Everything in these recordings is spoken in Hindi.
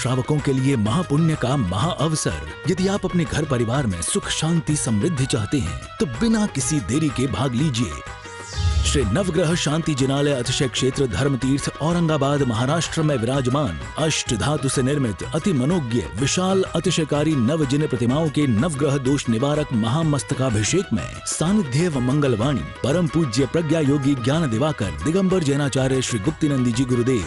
श्रावकों के लिए महापुण्य का महाअवसर। यदि आप अपने घर परिवार में सुख शांति समृद्धि चाहते हैं तो बिना किसी देरी के भाग लीजिए। श्री नवग्रह शांति जिनालय अतिशय क्षेत्र धर्मतीर्थ औरंगाबाद महाराष्ट्र में विराजमान अष्ट धातु से निर्मित अति मनोज्ञ विशाल अतिशयकारी नवजिन प्रतिमाओं के नवग्रह दोष निवारक महामस्तकाभिषेक में सानिध्य व मंगलवाणी परम पूज्य प्रज्ञा योगी ज्ञान दिवाकर दिगंबर जैनाचार्य श्री गुप्तिनंदी जी गुरुदेव।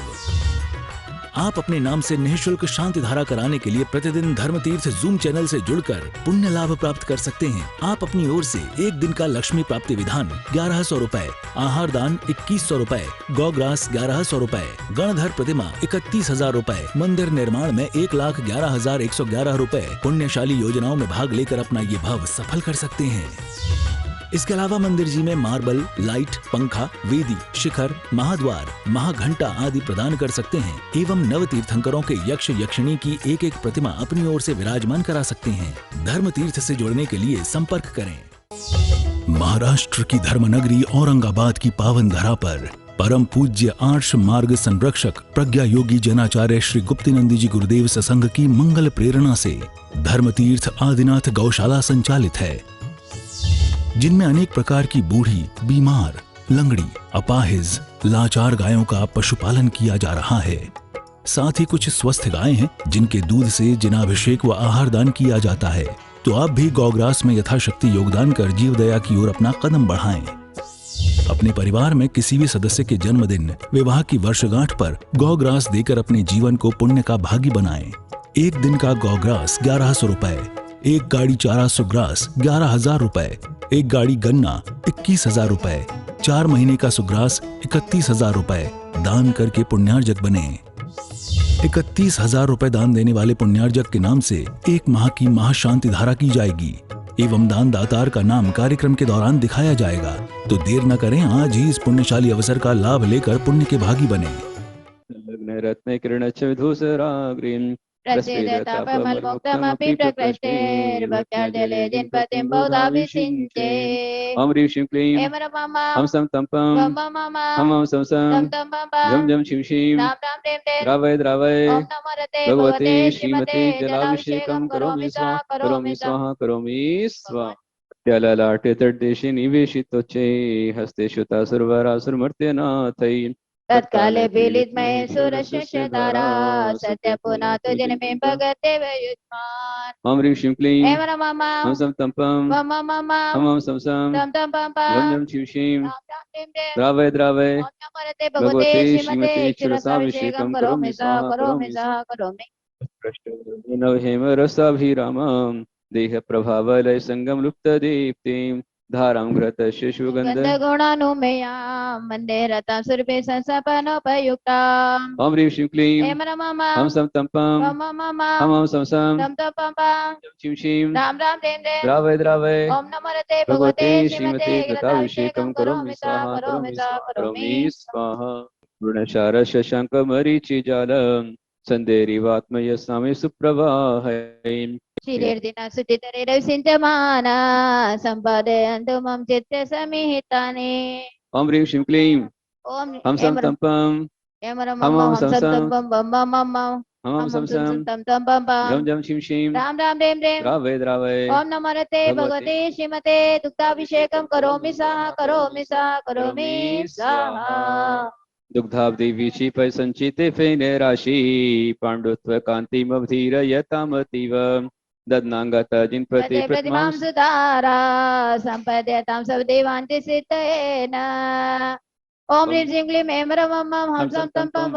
आप अपने नाम से निःशुल्क शांति धारा कराने के लिए प्रतिदिन धर्मतीर्थ जूम चैनल से जुड़कर पुण्य लाभ प्राप्त कर सकते हैं। आप अपनी ओर से एक दिन का लक्ष्मी प्राप्ति विधान 1100 रुपए, आहार दान 2100 रुपए, गौग्रास 1100 रुपए, गणधर प्रतिमा 31,000 रुपए, मंदिर निर्माण में 1,11,111 रुपए पुण्यशाली योजनाओं में भाग लेकर अपना ये भाव सफल कर सकते हैं। इसके अलावा मंदिर जी में मार्बल, लाइट, पंखा, वेदी, शिखर, महाद्वार, महाघंटा आदि प्रदान कर सकते हैं एवं नव तीर्थंकरों के यक्ष यक्षिणी की एक एक प्रतिमा अपनी ओर से विराजमान करा सकते हैं। धर्म तीर्थ से जुड़ने के लिए संपर्क करें। महाराष्ट्र की धर्मनगरी औरंगाबाद की पावन धरा पर परम पूज्य आर्ष मार्ग संरक्षक प्रज्ञा योगी जैनाचार्य श्री गुप्तिनंदी जी गुरुदेव सत्संग की मंगल प्रेरणा से धर्म तीर्थ आदिनाथ गौशाला संचालित है, जिनमें अनेक प्रकार की बूढ़ी, बीमार, लंगड़ी, अपाहिज, लाचार गायों का पशुपालन किया जा रहा है। साथ ही कुछ स्वस्थ गायें हैं जिनके दूध से जिनाभिषेक व आहार दान किया जाता है। तो आप भी गौग्रास में यथाशक्ति योगदान कर जीव दया की ओर अपना कदम बढ़ाएं। अपने परिवार में किसी भी सदस्य के जन्मदिन, विवाह की वर्षगांठ पर गौग्रास देकर अपने जीवन को पुण्य का भागी बनाएं। एक दिन का गौग्रास 1100 रुपए, एक गाड़ी चारा सुग्रास 11,000 रुपए, एक गाड़ी गन्ना 21,000 रुपए, 4 महीने का सुग्रास 31,000 रुपए दान करके पुण्यार्जक बने। 31,000 रुपए दान देने वाले पुण्यार्जक के नाम से 1 माह की महाशांति धारा की जाएगी एवं दान दातार का नाम कार्यक्रम के दौरान दिखाया जाएगा। तो देर न करें, आज ही इस पुण्यशाली अवसर का लाभ लेकर पुण्य के भागी बने। रत्न किरण धूसराग्रीन प्रसिद्धतापमल्मुक्तमपि प्रकृष्टेर्भक्त्यार्जले जिनपतिं बहुधाभिषिञ्चे। ॐ ह्रीं श्रीं क्लीं ऐं मम हम सम तम पम हम सम सम झम झम शिव शिव राम राम देव देव द्रावय द्रावय ओम नमो रते भगवते श्रीमते जलाभिषेकं करोमि स्वाहा करोमि स्वाहा करोमि स्वाहा। ललाटे तटदेशे निवेशितोच्चे हस्ते श्रुतासुरवरासुरमर्त्यनाथै तत्काले पीलितमये सुरशिष्यधारा सत्य पुनातो जन्मे भगते वयुष्मान। ॐ ह्रीं श्रीं क्लीं ऐं मम हम सम तम पम हम सम सम तम तम पम झम झम शिव शिव राम राम देव देव द्रावय द्रावय ओम नमो रते भगवते भगवते श्रीमते श्रीमते क्षुरसाभिषेकं करोमि स्वाहा करोमि स्वाहा करोमि। नवहेम रसाभिरामं देह प्रभावलय संगम लुप्त दीप्तिं धारां घृत शिशुगंध गुणानुमेयां वन्दे रतां सुरभि संसपनोपयुक्ताम्। ॐ ह्रीं श्रीं क्लीं ऐं मम हम सम तम पम हम सम सम तम तम पम शिव शिव राम राम देव देव द्रावय द्रावय ओम नमो रते भगवते भगवते श्रीमते श्रीमते कृताभिषेकं करोमि स्वाहा करोमि स्वाहा करोमि स्वाहा। गुणशार शशांक मरीचि जालम संदेरिवात्मय स्वामी सुप्रवाहै श्रीर्दिना सुटितरे रविसिञ्चमाना सम्पादयन्तु मम चित्ते समिहितानि। ॐ ह्रीं श्रीं क्लीं ओम हम सम तम पम हम सम सम हम सम सम तम तम पम झम झम शिव शिव राम राम देव देव द्रावय द्रावय ओम नमो रते भगवते श्रीमते दुग्धाभिषेकं करोमि स्वाहा करोमि स्वाहा करोमि स्वाहा। दुग्धाब्धि विचिपय संचिते फेने राशि पांडुत्व कांतिमवधीरयतामतीव दद्नांगत जिनपति प्रतिमां सुधारा संपद्यतां सबदेवान्ति सिद्धेन। ओम ह्रीं श्रीं क्लीं ऐं मम हम सम तम पम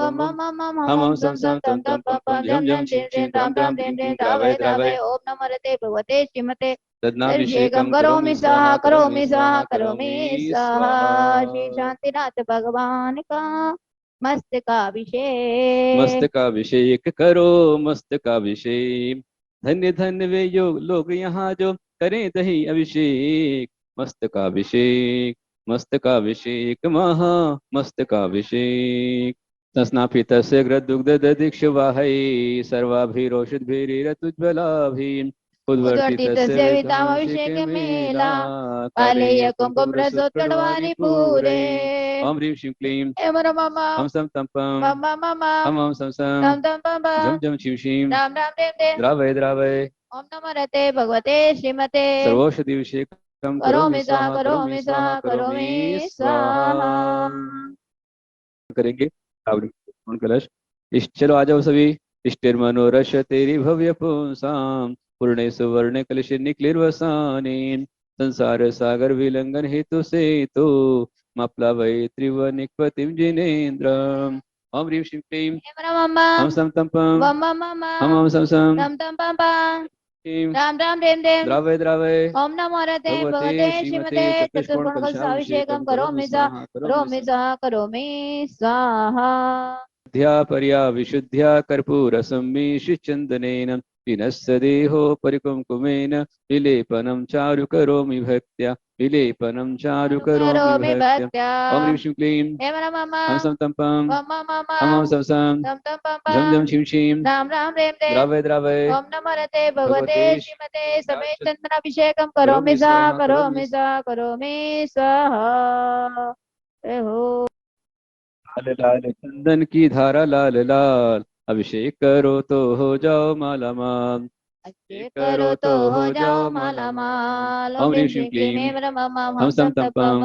हम सम सम तम तम पम झम झम शिव शिव राम राम देव देव द्रावय द्रावय ओम नमो रते भगवते श्रीमते अभिषेकं करोमि स्वाहा करोमि स्वाहा करोमि स्वाहा। श्री शांतिनाथ भगवान का मस्तकाभिषेक मस्तकाभिषेक करो मस्तकाभिषेक। धन्य धन्य वे योग लोग यहाँ जो करें दही अभिषेक मस्तकाभिषेक मस्तकाभिषेक महा मस्तकाभिषेक। तस्नापितस्य ग्रदुग्ध ददीक्षवाहै सर्वाभिरोषद्भिरिरतुज्ज्वलाभिः उद्वर्तितस्य वितामभिषेके मेला पालेय कुंकुम रसोत्कटवारि पूरे ओम ह्रीं श्रीं क्लीं एम रमम हम सम तम पम मम मम मम हम हम सम सम तम तम पम झम झम शिव शिं राम राम देव देव द्रावय द्रावय ओम नमो रते भगवते श्रीमते सर्वौषधिभिषेकं करोमि स्वाहा करोमि स्वाहा करोमि स्वाहा करेंगे रावण कलश चलो आ जाओ सभी। इष्टिर मनोरश तेरी भव्य पुंसाम पूर्णे सुवर्ण कलश निक्लिर्वसानेन संसार सागर विलंघन हेतु से तो मप्लावय त्रिवनिक्पतिम जिनेन्द्रम ओम ह्रीं श्रीं क्लीं एम रमम हम सम तम पम मम मम हम सम सम तम तम पम पम क्लीं राम राम देव देव द्रावय द्रावय ओम नमो रते भगवते भगवते श्रीमते श्रीमते चतुष्कोण चतुष्कोण कलशाभिषेकं कलशाभिषेकं करोमि स्वाहा करोमि स्वाहा करोमि स्वाहा ध्या पर्या विशुद्ध्या कर्पूर सम्मीशिचन्दनेन विनस्य देहो परिकुङ्कुमेन विलेपनं चारु करोमि भक्त्या विलेपनं चारु करोमि भक्त्या ओम ह्रीं श्रीं क्लीं एम नमः हम सम तम पम मम मम हम सम सम तम तम पम झम झम पम शिं शिं राम राम देव देव द्रावय द्रावय ओम नमो रते भगवते श्रीमते समेत भगवते चंदनाभिषेकं करोमि स्वाहा करोमि स्वाहा करोमि स्वाहा जय हो लाल लाल चंदन की धारा लाल लाल अभिषेक करो तो हो जाओ माला माल अभिषेक करो तो हो जाओ माला माल ओम ह्रीं श्रीं क्लीं एम रमम हम सम तम पम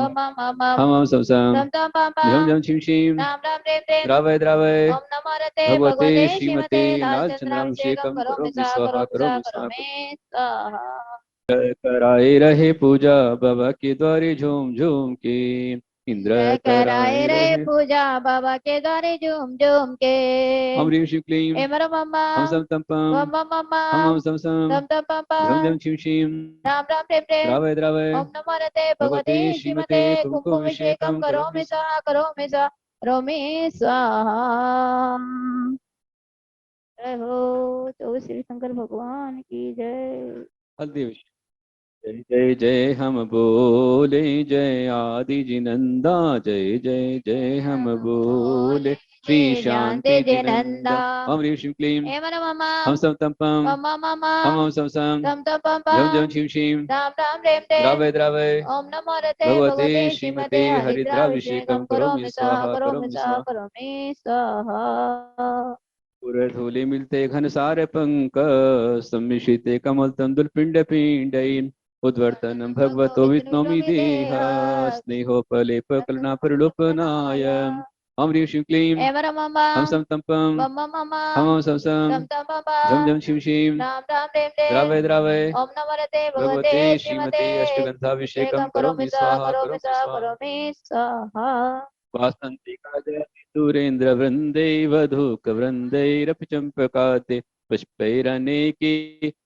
हम सम सम तम तम पम झम पम झम शिं शिं राम राम देव देव द्रावय द्रावय ओम नमो रते भगवते भगवते श्रीमते श्रीमते लाल लाल चंद्राभिषेकं चंद्राभिषेकम करोमि करोमि स्वाहा स्वाहा करोमि स्वाहा करोमि स्वाहा करोमि स्वाहा कराए रहे पूजा बाबा के द्वारे झूम झूम के इंद्र जय कराए रे रहे पूजा बाबा के द्वारे झूम झूम के ओम ह्रीं श्रीं क्लीं एम रमम हम सम तम पम मम मम हम सम सम तम तम पम झम पम झम शिं शिं राम राम देव देव द्रावय द्रावय ओम नमो रते भगवते भगवते श्रीमते श्रीमते कुंकुमाभिषेकं कुंकुमाभिषेकं करोमि करोमि स्वाहा करोमि स्वाहा करोमि स्वाहा जय हो तो श्री शंकर भगवान की जय हल्दी जय जय जय हम बोले जय आदि जिनंदा जय जय जय हम बोले श्री शांति जिनंदा ओम ह्रीं श्रीं क्लीं एम नमः हम सम तम पम मम मम हम सम सम तम तम पम झम पम झम शिं शिं राम राम देव देव द्रावय द्रावय ओम नमो रते भगवते भगवते श्रीमते श्रीमते हरिद्राभिषेकं हरिद्राभिषेकं करोमि स्वाहा करोमि करोमि स्वाहा स्वाहा करोमि स्वाहा पुरधूलि मिलते घन सार पंक सम्मिश्रिते कमल तंदुल पिंड पिंडईन उद्वर्तनं भगवतो विष्णोमि देह स्नेहोपलेप कलना प्रलोपनाय ओम ह्रीं श्रीं क्लीं एम रमम हम सम तम पम मम मम हम सम सम तम तम पम झम झम शिं शिं राम राम देव देव द्रावय द्रावय ओम नमो रते भगवते भगवते श्रीमते श्रीमते अष्टगंधाभिषेकं करोमि करोमि स्वाहा स्वाहा करोमि करोमि स्वाहा स्वाहा करोमि स्वाहा वासन्तिका जयति सुरेन्द्र वृंदे वधूक वृंदैरपि चंपकाते पुष्पैरनेके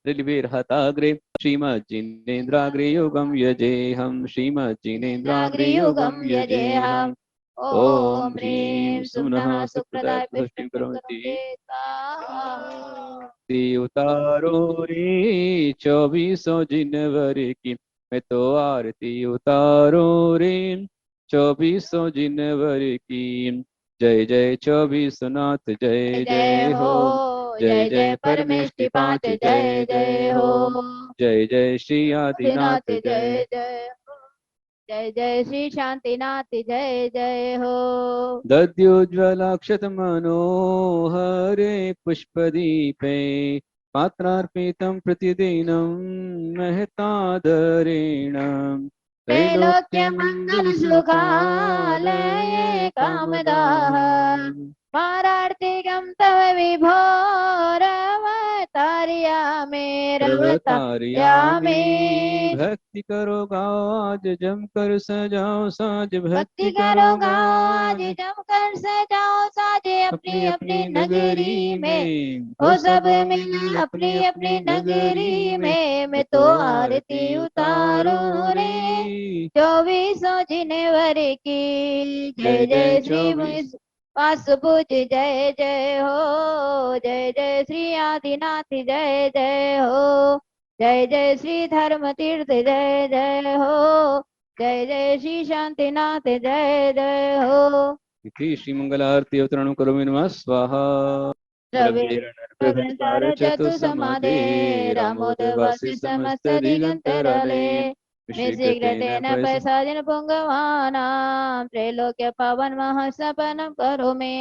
रलिभिर्हताग्रे श्रीमज्जिनेन्द्राग्रे योगं यजेहं श्रीमज्जिनेन्द्राग्रे योगं यजेहं ओम ह्रीं सुमनः सुप्रदाय पुष्टिं पुष्टिं करोति स्वाहा ती उतारो रे 24 जनवरी की मैं तो आरती उतारो रे 24 जनवरी की जय जय 24 नाथ जय जय हो जय जय परमेष्टि पांच जय जय हो जय जय श्री आदिनाथ नाथ जय जय जय हो जय जय श्री शांतिनाथ जय जय हो दद्योज्ज्वलाक्षत मनोहरे पुष्पदीपे पात्रार्पितं प्रतिदिनं महतादरेण त्रैलोक्य मंगल सुखालये कामदाः पारार्थिकं तव विभोरवतार्यामे रवतार्यामे भक्ति करो गाज जम कर सजाओ साज भक्ति करो गाज जमकर सजाओ साजे अपनी अपनी नगरी में हो सब मिल अपनी अपनी नगरी में मैं तो आरती उतारूं रे 24 जनवरी की जय जय श्री वासुपुज जय जय हो जय जय श्री आदिनाथ जय जय हो जय जय श्री धर्म तीर्थ जय जय हो जय जय श्री शांतिनाथ जय जय हो इति श्री मंगल आरती अवतरणं करोमि नमः स्वाहा। रविर्नर चतु समाधे रामोदवासी समस्त दिगंतराले विशिग्रतेन प्रसादेन पुंगवानां त्रैलोक्य पावन महसपनं करोमि।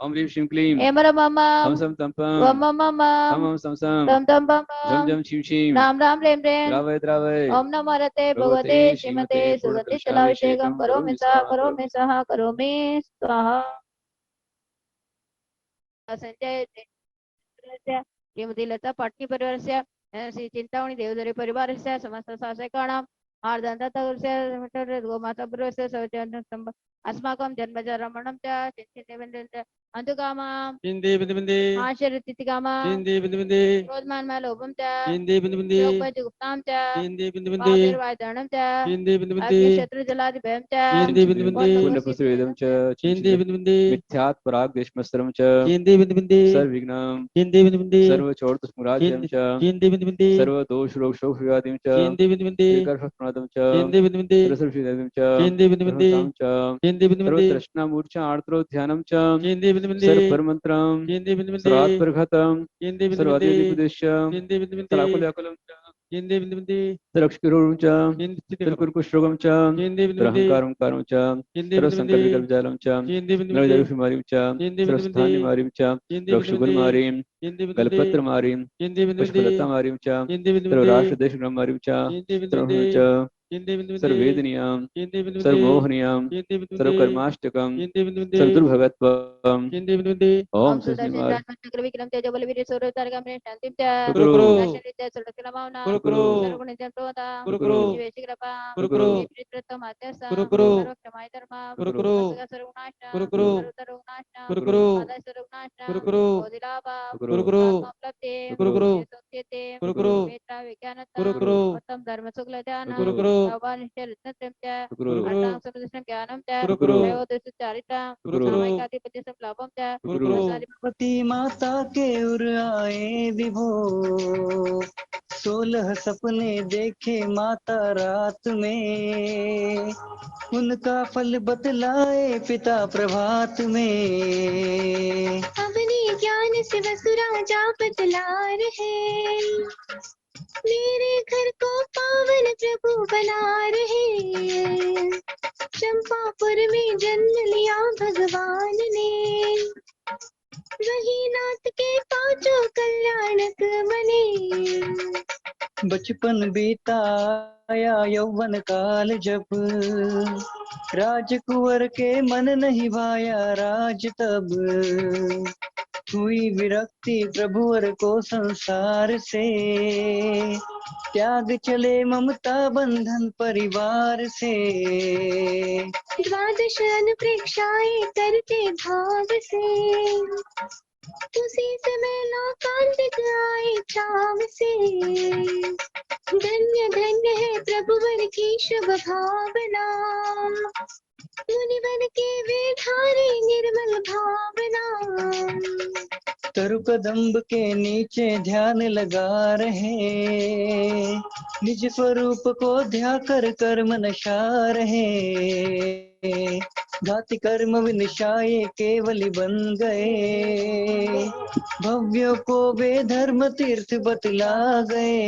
ओम ह्रीं श्रीं क्लीं एमरमम हम सम तम पम वम मम हम सम सम तम तम पम झम झम शिव शिव राम राम रेम रेम द्रावय द्रावय ओम नमो रते भगवते श्रीमते सुगति जलाभिषेकं करोमि सह करोमि स्वाहा। संजय श्रीमती लता पाटनी परिवारस्य श्री चिंतामणि देवधरी परिवारस्य समस्त शासकाणां आर्धन्ततस्य गोमाता परिवारस्य सवचन अस्माकं जन्मजरमणं च चिन्तितेवेन्द्रं च अंधुकामां चिन्ते बिन्दे आशरतिकामां चिन्ते बिन्दे क्रोधमानमय लोभं च चिन्ते बिन्दे योगपतिगुप्तां च चिन्ते बिन्दे पापेर्वायधरणं च चिन्ते बिन्दे अग्निशत्रुजलादिभयं च चिन्ते बिन्दे पुण्यपुष्पवेदं च चिन्ते बिन्दे मिथ्यात् परागदेशमस्त्रं च चिन्ते बिन्दे सर्वविघ्नं चिन्ते बिन्दे सर्वचोरदुष्मुराज्यं च चिन्ते बिन्दे सर्वदोषरोगशोकविघातिं च चिन्ते बिन्दे विकर्षप्रमादं च चिन्ते बिन्दे सरस्वतीदेवं च चिन्ते बिन्दे चिन्ते बिन्दे सर्वतृष्णामूर्छा आर्द्रो ध्यानं च चिन्ते बिन्दे सर्वपरमन्त्रं चिन्ते बिन्दे सर्वात्परघतं चिन्ते बिन्दे सर्वादिपदेशं चिन्ते बिन्दे सर्वाकुलयाकुलं च चिन्ते बिन्दे सर्वक्षकिरोगं च चिन्ते सर्वकुष्ठरोगं च चिन्ते बिन्दे अहंकारं कारं च चिन्ते संकल्पविकल्पजालं च चिन्ते बिन्दे नरजगुमारीं च सर्वस्थानिमारीं च रक्षगुलमारीं गलपत्रमारीं पुष्पलतामारीं च सर्वराष्ट्रदेशमारीं च सर्ववेदनीयां सर्वमोहनीयां सर्वकर्माष्टकं सर्वदुर्भगत्वं ओम विक्रम तेज बल वीर सूर्य तारका में शांति च गुरु सर्वकलमावना सर्वगुणजन प्रवता गुरु शिवेशी कृपा गुरु प्रीतम आत्यासा गुरु क्षमाय धर्मा गुरु सर्वनाशना गुरु सर्वनाशना गुरु आदर्श सर्वनाशना गुरु ओदिलाभा गुरु उपलब्धि गुरु सत्यते गुरु मेत्रा विज्ञानता गुरु उत्तम धर्म सुखल ध्यान गुरु भगवान रत्नत्रयं च गुरु अष्टांग समदर्शन ज्ञानं च गुरु देवदर्शचारिता गुरु सामायिकाधिपति संलाभं च गुरु पति माता के उर आए विभो 16 सपने देखे माता रात में उनका फल बतलाए पिता प्रभात में अपने ज्ञान से वसुराजा बतला रहे मेरे घर को पावन प्रभु बना रहे चंपापुर में जन्म लिया भगवान ने वही नाथ के पांचों कल्याणक बने बचपन बीताया यौवन काल जब राजकुंवर के मन नहीं भाया राज तब हुई विरक्ति प्रभुवर को संसार से त्याग चले ममता बंधन परिवार से द्वादश अनुप्रेक्षाएं करते भाव से उसी समय लोकांतिक आए चाव से धन्य धन्य है प्रभुवर की शुभ भावना मुनिवन के वे धारे निर्मल भावना तरु कदम्ब के नीचे ध्यान लगा रहे निज स्वरूप को ध्या कर कर्म नशा रहे घाति कर्म विनिशाये केवल बन गए भव्यों को वे धर्म तीर्थ बतला गए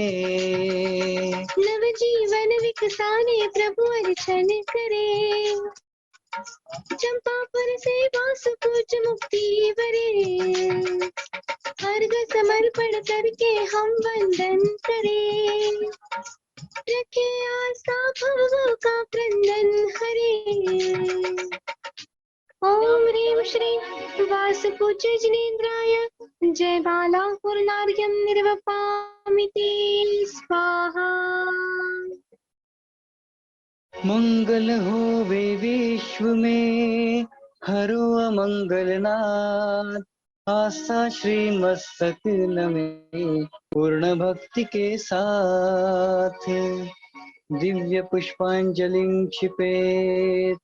नव जीवन विकसाने प्रभु अर्चन करे चंपापुर से वासुकुच मुक्ति भरे अर्घ समर्पण करके हम वंदन करें रखे आस्था भवों का क्रंदन हरे ओम ह्रीं श्रीं वासुकुच जिनेन्द्राय जय बाला पूर्णार्घ्यं निर्वपामिति स्वाहा मंगल होवे विश्व में हरो अमंगल नाथ आस्था श्री मस्तक नमे पूर्ण भक्ति के साथ दिव्य पुष्पांजलि क्षिपेत।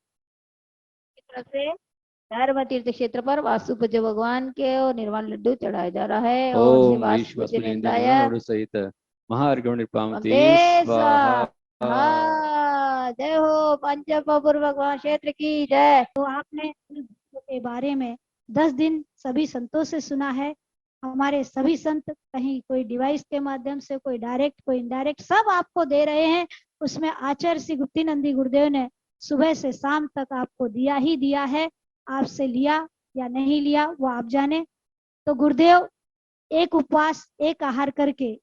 धर्म तीर्थ क्षेत्र पर वासुपूज्य भगवान के और निर्वाण लड्डू चढ़ाया जा रहा है और सहित महार्घ्य जय हो पंचमपुर भगवान क्षेत्र की जय। तो आपने के बारे में 10 दिन सभी संतों से सुना है हमारे सभी संत, कहीं कोई डिवाइस के माध्यम से, कोई डायरेक्ट, कोई इनडायरेक्ट, सब आपको दे रहे हैं। उसमें आचार्य श्री गुप्तीनंदी गुरुदेव ने सुबह से शाम तक आपको दिया ही दिया है। आपसे लिया या नहीं लिया वो आप जाने। तो गुरुदेव एक उपवास एक आहार करके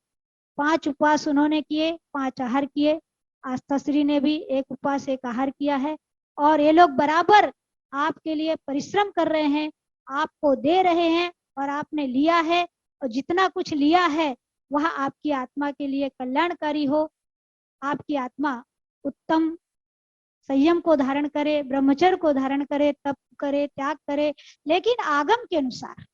5 उपवास उन्होंने किए, 5 आहार किए। आस्था श्री ने भी एक उपवास एक आहार किया है। और ये लोग बराबर आपके लिए परिश्रम कर रहे हैं, आपको दे रहे हैं और आपने लिया है। और जितना कुछ लिया है वह आपकी आत्मा के लिए कल्याणकारी हो। आपकी आत्मा उत्तम संयम को धारण करे, ब्रह्मचर्य को धारण करे, तप करे, त्याग करे, लेकिन आगम के अनुसार।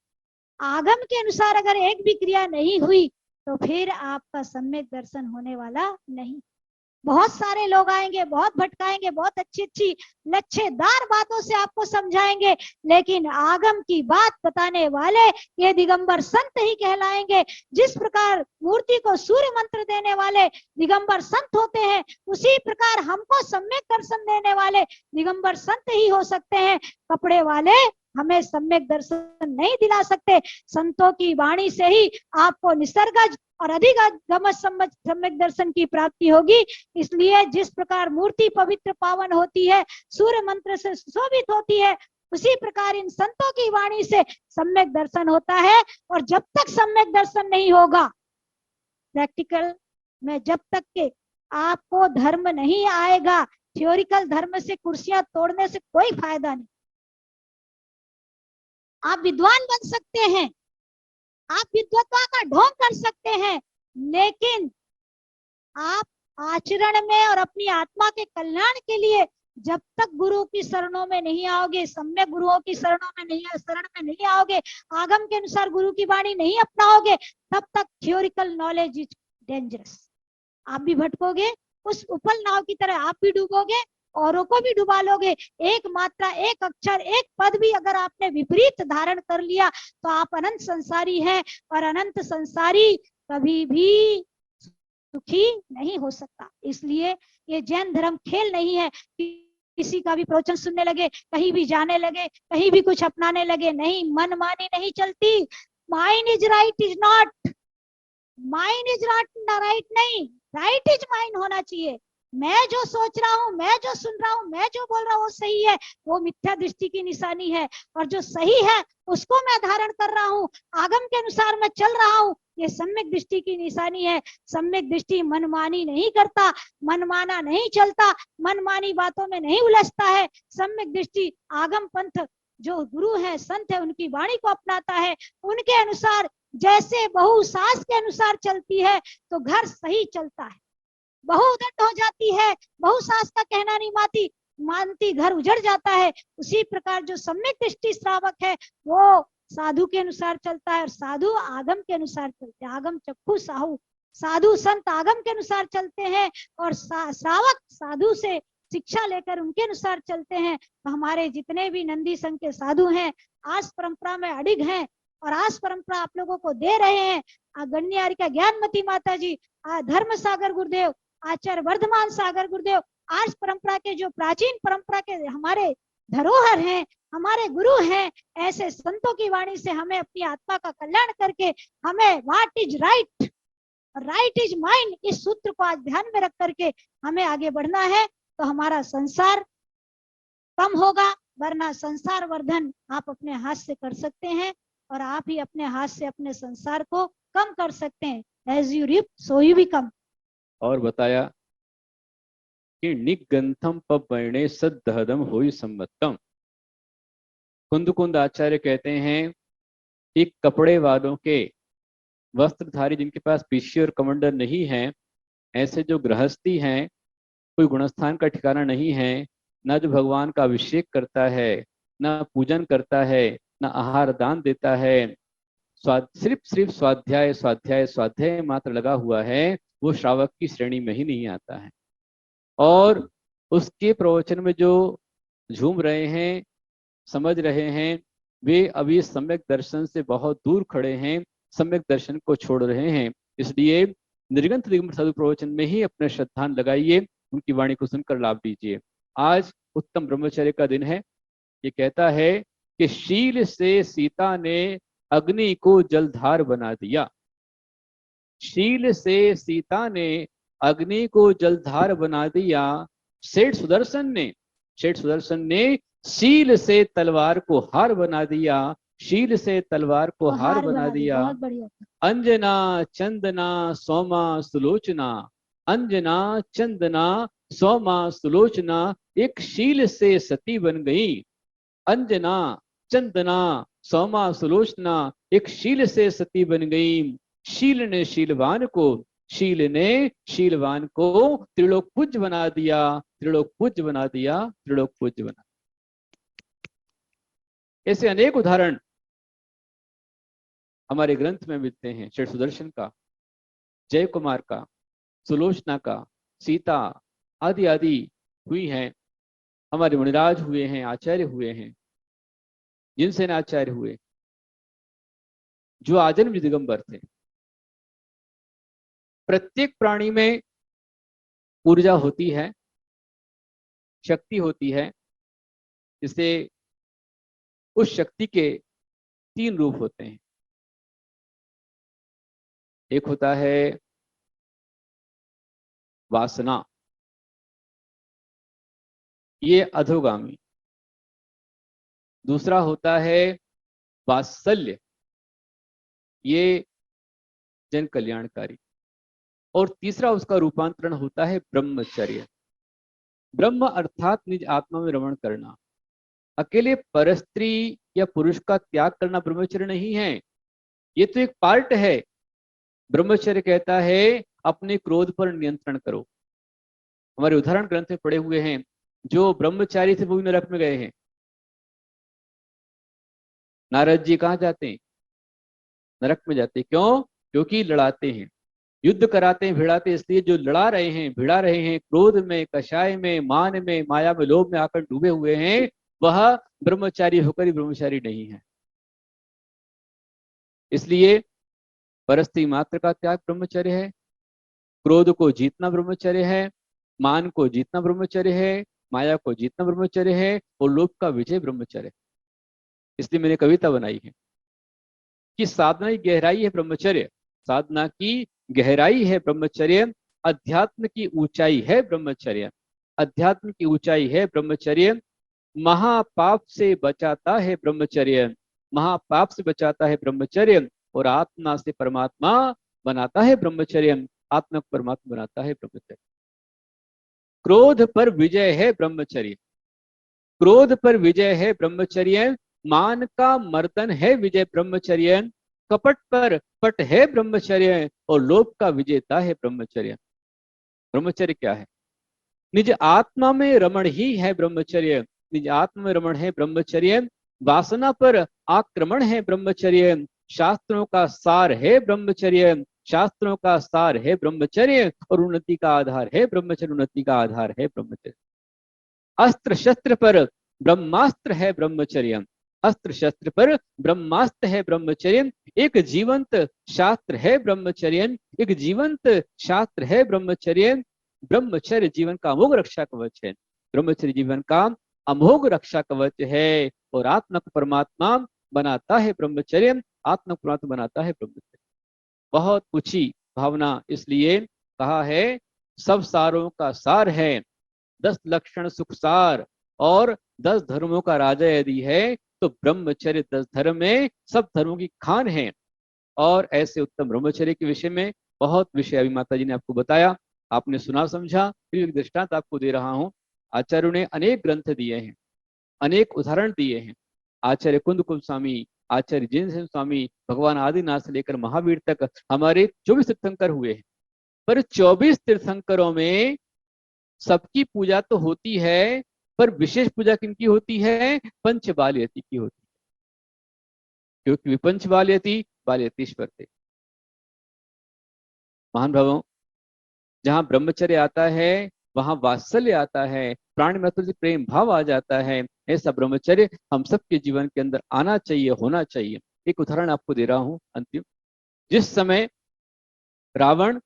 आगम के अनुसार अगर एक भी क्रिया नहीं हुई तो फिर आपका सम्यक दर्शन होने वाला नहीं। बहुत सारे लोग आएंगे, बहुत भटकाएंगे, बहुत अच्छी अच्छी लच्छेदार बातों से आपको समझाएंगे, लेकिन आगम की बात बताने वाले ये दिगंबर संत ही कहलाएंगे। जिस प्रकार मूर्ति को सूर्य मंत्र देने वाले दिगंबर संत होते हैं, उसी प्रकार हमको सम्यक दर्शन देने वाले दिगंबर संत ही हो सकते हैं। कपड़े वाले हमें सम्यक दर्शन नहीं दिला सकते। संतों की वाणी से ही आपको निसर्गज और अधिगम सम्यक दर्शन की प्राप्ति होगी। इसलिए जिस प्रकार मूर्ति पवित्र पावन होती है, सूर्य मंत्र से सुशोभित होती है, उसी प्रकार इन संतों की वाणी से सम्यक दर्शन होता है। और जब तक सम्यक दर्शन नहीं होगा प्रैक्टिकल में, जब तक के आपको धर्म नहीं आएगा, थ्योरिकल धर्म से कुर्सियां तोड़ने से कोई फायदा नहीं। आप विद्वान बन सकते हैं, आप विद्वत्ता का ढोंग कर सकते हैं, लेकिन आप आचरण में और अपनी आत्मा के कल्याण के लिए जब तक गुरु की शरणों में नहीं आओगे, सम्यक गुरुओं की शरणों में नहीं, शरण में नहीं आओगे, आगम के अनुसार गुरु की वाणी नहीं अपनाओगे, तब तक थ्योरिकल नॉलेज इज डेंजरस। आप भी भटकोगे, उस उपल नाव की तरह आप भी डूबोगे, औरों को भी डुबा लोगे। एक मात्रा, एक अक्षर, एक पद भी अगर आपने विपरीत धारण कर लिया तो आप अनंत संसारी हैं, और अनंत संसारी कभी भी सुखी नहीं हो सकता। इसलिए ये जैन धर्म खेल नहीं है, किसी का भी प्रवचन सुनने लगे, कहीं भी जाने लगे, कहीं भी कुछ अपनाने लगे। नहीं, मनमानी नहीं चलती। Mind is right is not, mind is not right नहीं, राइट इज माइंड होना चाहिए। मैं जो सोच रहा हूँ, मैं जो सुन रहा हूँ, मैं जो बोल रहा हूँ वो सही है, वो मिथ्या दृष्टि की निशानी है। और जो सही है उसको मैं धारण कर रहा हूँ, आगम के अनुसार मैं चल रहा हूँ, ये सम्यक दृष्टि की निशानी है। सम्यक दृष्टि मनमानी नहीं करता, मनमाना नहीं चलता, मनमानी बातों में नहीं उलझता है। सम्यक दृष्टि आगम पंथ जो गुरु है, संत है, उनकी वाणी को अपनाता है, उनके अनुसार। जैसे बहू सास के अनुसार चलती है तो घर सही चलता है, बहू उधट हो जाती है, बहू सास का कहना नहीं मानती, घर उजड़ जाता है। उसी प्रकार जो सम्यक दृष्टि श्रावक है वो साधु के अनुसार चलता है, और साधु आगम के अनुसार चलते हैं। आगम चक्षु साहू, साधु संत आगम के अनुसार चलते हैं, और श्रावक साधु से शिक्षा लेकर उनके अनुसार चलते हैं। तो हमारे जितने भी नंदी संघ के साधु हैं, आस परंपरा में अडिग हैं, और आस परंपरा आप लोगों को दे रहे हैं। गण्यारिका ज्ञानमती माता जी, धर्म सागर गुरुदेव, आचार्य वर्धमान सागर गुरुदेव, आज परंपरा के जो प्राचीन परंपरा के हमारे धरोहर हैं, हमारे गुरु हैं, ऐसे संतों की वाणी से हमें अपनी आत्मा का कल्याण करके हमें what is right, right is mind, इस सूत्र को आज ध्यान में रख करके हमें आगे बढ़ना है। तो हमारा संसार कम होगा, वरना संसार वर्धन आप अपने हाथ से कर सकते हैं, और आप ही अपने हाथ से अपने संसार को कम कर सकते हैं। As you reap so you become. और बताया कि निगंथम पवणे सद्धहदम होई सम्मतम। कुंद आचार्य कहते हैं कि कपड़े वालों के, वस्त्रधारी जिनके पास पीछे और कमंडल नहीं है, ऐसे जो गृहस्थी हैं, कोई गुणस्थान का ठिकाना नहीं है, ना जो भगवान का अभिषेक करता है, ना पूजन करता है, ना आहार दान देता है, सिर्फ स्वाध्याय स्वाध्याय स्वाध्याय मात्र लगा हुआ है, वो श्रावक की श्रेणी में ही नहीं आता है। और उसके प्रवचन में जो झूम रहे हैं, समझ रहे हैं, वे अभी सम्यक दर्शन से बहुत दूर खड़े हैं, सम्यक दर्शन को छोड़ रहे हैं। इसलिए निर्गंथ दिगंबर साधु प्रवचन में ही अपने श्रद्धान लगाइए, उनकी वाणी को सुनकर लाभ लीजिए। आज उत्तम ब्रह्मचर्य का दिन है। ये कहता है कि शील से सीता ने अग्नि को जलधार बना दिया। शील से सीता ने अग्नि को जलधार बना दिया। सेठ सुदर्शन ने शील से तलवार को हार बना दिया। शील से तलवार को हार बना दिया। बहुत बढ़िया। अंजना चंदना सोमा सुलोचना, अंजना चंदना सोमा सुलोचना, एक शील से सती बन गई। अंजना चंदना सोमा सुलोचना, एक शील से सती बन गई। शील ने शीलवान को, शील ने शीलवान को त्रिलोक पूज्य बना दिया, त्रिलोक पूज्य बना दिया, त्रिलोक पूज्य बना। ऐसे अनेक उदाहरण हमारे ग्रंथ में मिलते हैं। श्री सुदर्शन का, जय कुमार का, सुलोचना का, सीता आदि आदि हुई हैं। हमारे मुनिराज हुए हैं, आचार्य हुए हैं, जिनसे आचार्य हुए, जो आजन्म दिगंबर थे। प्रत्येक प्राणी में ऊर्जा होती है, शक्ति होती है। जिससे उस शक्ति के 3 रूप होते हैं। एक होता है वासना, ये अधोगामी। दूसरा होता है वात्सल्य, ये जन कल्याणकारी। और तीसरा उसका रूपांतरण होता है ब्रह्मचर्य। ब्रह्म अर्थात निज आत्मा में रमण करना। अकेले परस्त्री या पुरुष का त्याग करना ब्रह्मचर्य नहीं है, ये तो एक पार्ट है। ब्रह्मचर्य कहता है अपने क्रोध पर नियंत्रण करो। हमारे उदाहरण ग्रंथ में पड़े हुए हैं, जो ब्रह्मचारी थे वो भी नरक में गए हैं। नारद जी कहाँ जाते हैं? नरक में जाते हैं। क्यों? क्योंकि लड़ाते हैं, युद्ध कराते हैं, भिड़ाते हैं। इसलिए जो लड़ा रहे हैं, भिड़ा रहे हैं, क्रोध में, कषाय में, मान में, माया में, लोभ में आकर डूबे हुए हैं, वह ब्रह्मचारी होकर ही ब्रह्मचारी नहीं है। इसलिए परस्त्री मात्र का त्याग ब्रह्मचर्य है, क्रोध को जीतना ब्रह्मचर्य है, मान को जीतना ब्रह्मचर्य है, माया को जीतना ब्रह्मचर्य है, और लोभ का विजय ब्रह्मचर्य है। इसलिए मैंने कविता बनाई है कि साधना की गहराई है ब्रह्मचर्य, साधना की गहराई है ब्रह्मचर्य, अध्यात्म की ऊंचाई है ब्रह्मचर्य, अध्यात्म की ऊंचाई है ब्रह्मचर्य। महापाप से बचाता है ब्रह्मचर्य, महापाप से बचाता है ब्रह्मचर्य, और आत्मा से परमात्मा बनाता है ब्रह्मचर्य, आत्मा को परमात्मा बनाता है ब्रह्मचर्य। क्रोध पर विजय है ब्रह्मचर्य, क्रोध पर विजय है ब्रह्मचर्य। मान का मर्दन है विजय ब्रह्मचर्य, कपट पर पट है ब्रह्मचर्य, और लोभ का विजेता है ब्रह्मचर्य। ब्रह्मचर्य क्या है? निज आत्मा में रमण ही है ब्रह्मचर्य, निज आत्मा में रमण है ब्रह्मचर्य। वासना पर आक्रमण है ब्रह्मचर्य, शास्त्रों का सार है ब्रह्मचर्य, शास्त्रों का सार है ब्रह्मचर्य, और उन्नति का आधार है ब्रह्मचर्य, उन्नति का आधार है ब्रह्मचर्य। अस्त्र शस्त्र पर ब्रह्मास्त्र है ब्रह्मचर्य, अस्त्र शस्त्र पर ब्रह्मास्त्र है ब्रह्मचर्य। एक जीवंत शास्त्र है ब्रह्मचर्य, एक जीवंत शास्त्र है ब्रह्मचर्य। ब्रह्मचर्य जीवन का अमोघ रक्षा कवच है, ब्रह्मचर्य जीवन का अमोघ रक्षा कवच है, और आत्मा को परमात्मा बनाता है ब्रह्मचर्य, आत्मा को परमात्मा बनाता है ब्रह्मचर्य। बहुत ऊंची भावना, इसलिए कहा है सब सारों का सार है, 10 लक्षण सुख सार, और 10 धर्मों का राजा यदि है तो ब्रह्मचर्य 10 धर्म में सब धर्मों की खान है। और ऐसे उत्तम ब्रह्मचर्य के विषय में बहुत विषय अभी माता जी ने आपको बताया, आपने सुना समझा। फिर एक दृष्टांत आपको दे रहा हूं। आचार्यों ने अनेक ग्रंथ दिए हैं, अनेक उदाहरण दिए हैं। आचार्य कुंदकुल स्वामी, आचार्य जिनसेन स्वामी, भगवान आदिनाथ से लेकर महावीर तक हमारे 24 तीर्थंकर हुए हैं। पर 24 तीर्थंकरों में सबकी पूजा तो होती है, पर विशेष पूजा किनकी होती है? पंच बालयती की होती है, क्योंकि पंच बालयती बालयतीश्वर थे। महान भावों, जहां ब्रह्मचर्य आता है वहां वात्सल्य आता है, प्राण में से प्रेम भाव आ जाता है। ऐसा ब्रह्मचर्य हम सबके जीवन के अंदर आना चाहिए, होना चाहिए। एक उदाहरण आपको दे रहा हूं अंतिम। जिस समय रावण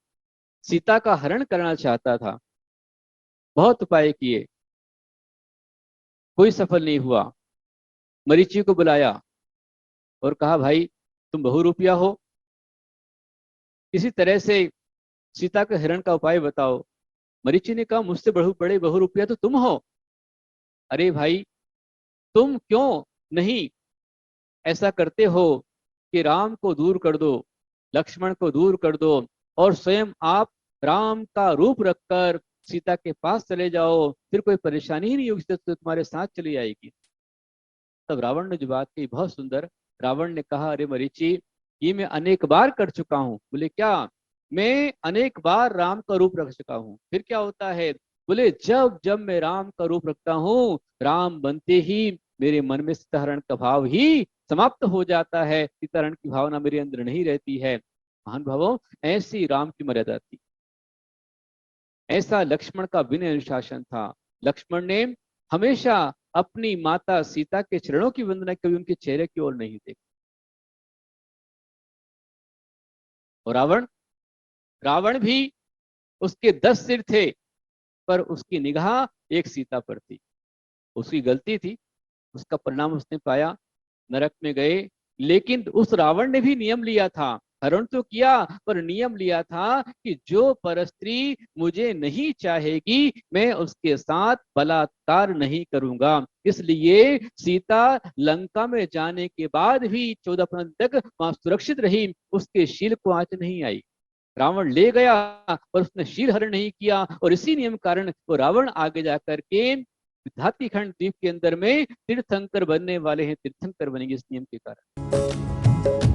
सीता का हरण करना चाहता था, बहुत उपाय किए, कोई सफल नहीं हुआ। मरीचि को बुलाया और कहा, भाई तुम बहुरूपिया हो। इसी तरह से सीता के हरण का उपाय बताओ। मरीचि ने कहा मुझसे बड़े बहुरूपिया तो तुम हो। अरे भाई, तुम क्यों नहीं ऐसा करते हो कि राम को दूर कर दो, लक्ष्मण को दूर कर दो और स्वयं आप राम का रूप रखकर सीता के पास चले जाओ, फिर कोई परेशानी ही नहीं होगी, तो तुम्हारे साथ चली आएगी। तब रावण ने जो बात कही बहुत सुंदर। रावण ने कहा अरे मरीचि, ये मैं अनेक बार कर चुका हूं। बोले क्या? मैं अनेक बार राम का रूप रख चुका हूं। फिर क्या होता है? बोले जब जब मैं राम का रूप रखता हूँ, राम बनते ही मेरे मन में सीताहरण का भाव ही समाप्त हो जाता है, सीताहरण की भावना मेरे अंदर नहीं रहती है। महानुभावों, ऐसी राम की मर्यादा थी, ऐसा लक्ष्मण का विनय अनुशासन था। लक्ष्मण ने हमेशा अपनी माता सीता के चरणों की वंदना, कभी उनके चेहरे की ओर नहीं देखा। और रावण भी, उसके 10 सिर थे, पर उसकी निगाह एक सीता पर थी। उसकी गलती थी, उसका परिणाम उसने पाया, नरक में गए। लेकिन उस रावण ने भी नियम लिया था, हरण तो किया पर नियम लिया था कि जो परस्त्री मुझे नहीं चाहेगी मैं उसके साथ बलात्कार नहीं करूंगा। इसलिए सीता लंका में जाने के बाद भी 14 दिन तक वहां सुरक्षित रही, उसके शील को आंच नहीं आई। रावण ले गया और उसने शील हरण नहीं किया, और इसी नियम कारण वो रावण आगे जाकर के विद्यार्थीखंड द्वीप के अंदर में तीर्थंकर बनने वाले हैं, तीर्थंकर बनेंगे इस नियम के कारण।